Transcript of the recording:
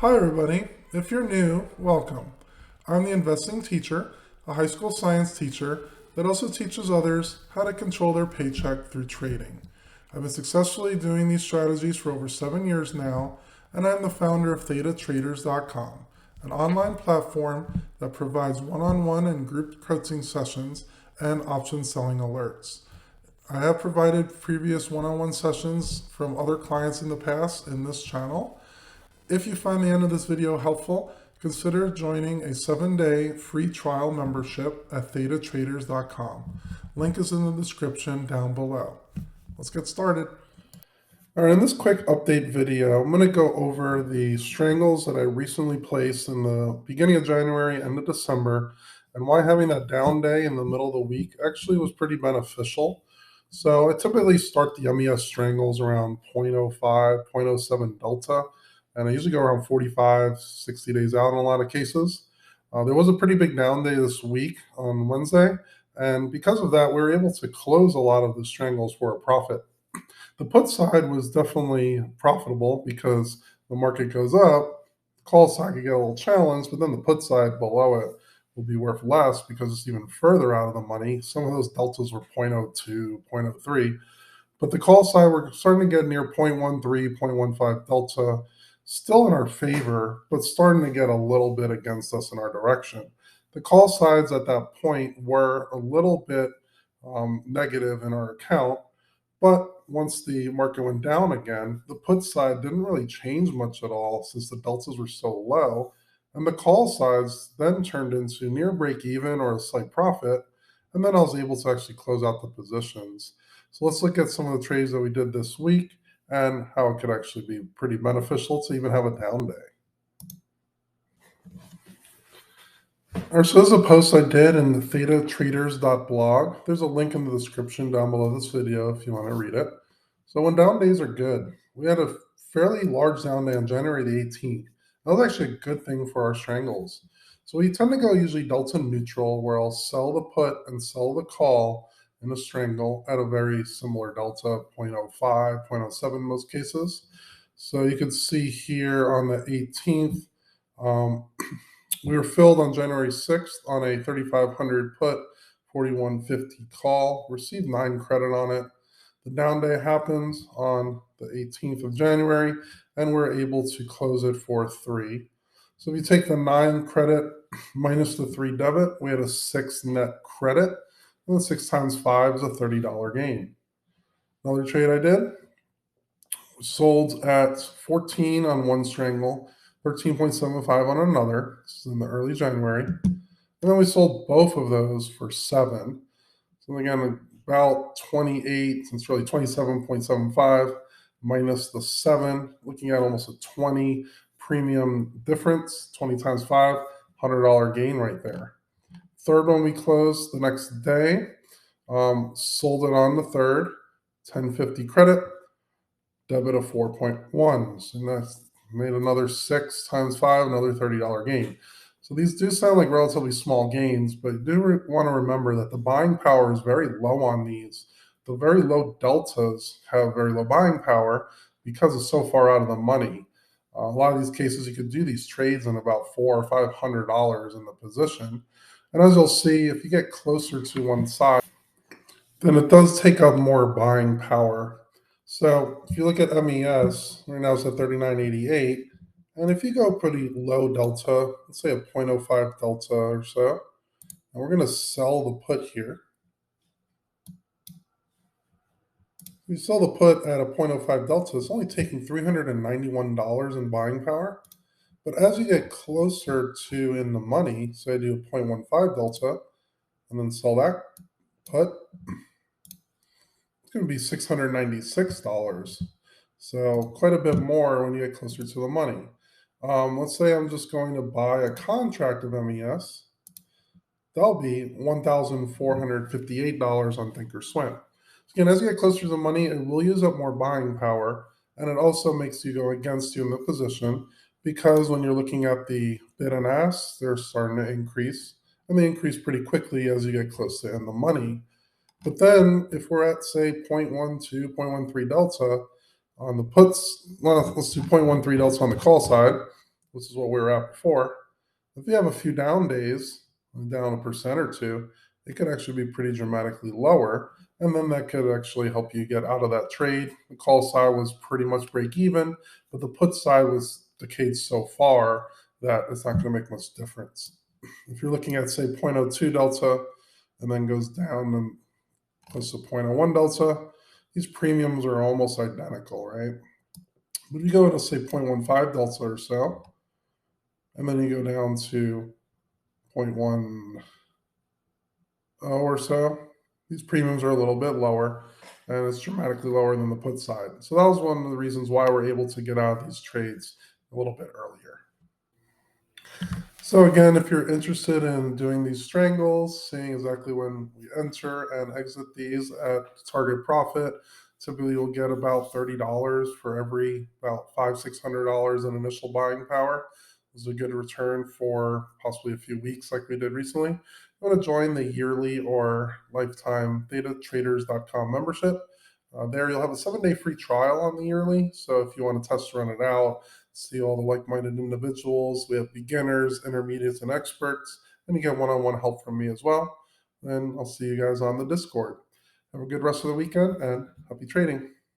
Hi, everybody. If you're new, welcome. I'm the investing teacher, a high school science teacher that also teaches others how to control their paycheck through trading. I've been successfully doing these strategies for over 7 years now, and I'm the founder of ThetaTraders.com, an online platform that provides one on one and group coaching sessions and option selling alerts. I have provided previous one on one sessions from other clients in the past in this channel. If you find the end of this video helpful, consider joining a 7-day free trial membership at thetatraders.com. Link is in the description down below. Let's get started. All right, in this quick update video, I'm going to go over the strangles that I recently placed in the beginning of January, end of December, and why having that down day in the middle of the week actually was pretty beneficial. So I typically start the MES strangles around 0.05, 0.07 delta, and I usually go around 45, 60 days out in a lot of cases. There was a pretty big down day this week on Wednesday, and because of that, we were able to close a lot of the strangles for a profit. The put side was definitely profitable because the market goes up, the call side could get a little challenged, but then the put side below it will be worth less because it's even further out of the money. Some of those deltas were 0.02, 0.03, but the call side, we're starting to get near 0.13, 0.15 delta, still in our favor, but starting to get a little bit against us in our direction. The call sides at that point were a little bit negative in our account, but once the market went down again, the put side didn't really change much at all since the deltas were so low. And the call sides then turned into near break even or a slight profit. And then I was able to actually close out the positions. So let's look at some of the trades that we did this week and how it could actually be pretty beneficial to even have a down day. All right, so this is a post I did in the thetatraders.blog. There's a link in the description down below this video if you want to read it. So when down days are good, we had a fairly large down day on January the 18th. That was actually a good thing for our strangles. So we tend to go usually delta neutral, where I'll sell the put and sell the call in a strangle at a very similar delta, 0.05, 0.07 in most cases. So you can see here on the 18th, we were filled on January 6th on a 3,500 put, 4150 call, received 9 credit on it. The down day happens on the 18th of January, and we're able to close it for 3. So if you take the 9 credit minus the 3 debit, we had a 6 net credit, and 6 times 5 is a $30 gain. Another trade I did, sold at 14 on one strangle, 13.75 on another. This is in the early January. And then we sold both of those for 7. So again, about 28, it's really 27.75 minus the 7, looking at almost a 20 premium difference, 20 times 5, $100 gain right there. Third one we closed the next day, sold it on the 3rd, 1050 credit, debit of 4.1. And that's made another 6 times 5, another $30 gain. So these do sound like relatively small gains, but you do want to remember that the buying power is very low on these. The very low deltas have very low buying power because it's so far out of the money. A lot of these cases, you could do these trades in about $400 or $500 in the position. And as you'll see, if you get closer to one side, then it does take up more buying power. So if you look at MES, right now it's at 39.88. And if you go pretty low delta, let's say a 0.05 delta or so, and we're going to sell the put here. You sell the put at a 0.05 delta, it's only taking $391 in buying power. But as you get closer to in the money, say I do a 0.15 delta and then sell that put, it's going to be $696. So quite a bit more when you get closer to the money. Let's say I'm just going to buy a contract of MES. That'll be $1,458 on Thinkorswim. Again, as you get closer to the money, it will use up more buying power, and it also makes you go against you in the position because when you're looking at the bid and ask, they're starting to increase, and they increase pretty quickly as you get close to end the money. But then if we're at, say, 0.12, 0.13 delta on the puts, well, let's do 0.13 delta on the call side, which is what we were at before. If you have a few down days, down a percent or two, it could actually be pretty dramatically lower. And then that could actually help you get out of that trade. The call side was pretty much break even, but the put side was decayed so far that it's not going to make much difference. If you're looking at, say, zero point zero 0.02 delta and then goes down and goes to zero point zero 0.01 delta, these premiums are almost identical, right? But if you go to, say, 0.15 delta or so, and then you go down to 0.10 or so, these premiums are a little bit lower, and it's dramatically lower than the put side. So that was one of the reasons why we're able to get out of these trades a little bit earlier. So again, if you're interested in doing these strangles, seeing exactly when we enter and exit these at target profit, typically you'll get about $30 for every about $600 in initial buying power. This is a good return for possibly a few weeks like we did recently. You want to join the yearly or lifetime thetatraders.com membership. There you'll have a 7-day free trial on the yearly. So if you want to test run it out, see all the like-minded individuals. We have beginners, intermediates, and experts, and you get one-on-one help from me as well. And I'll see you guys on the Discord. Have a good rest of the weekend and happy trading.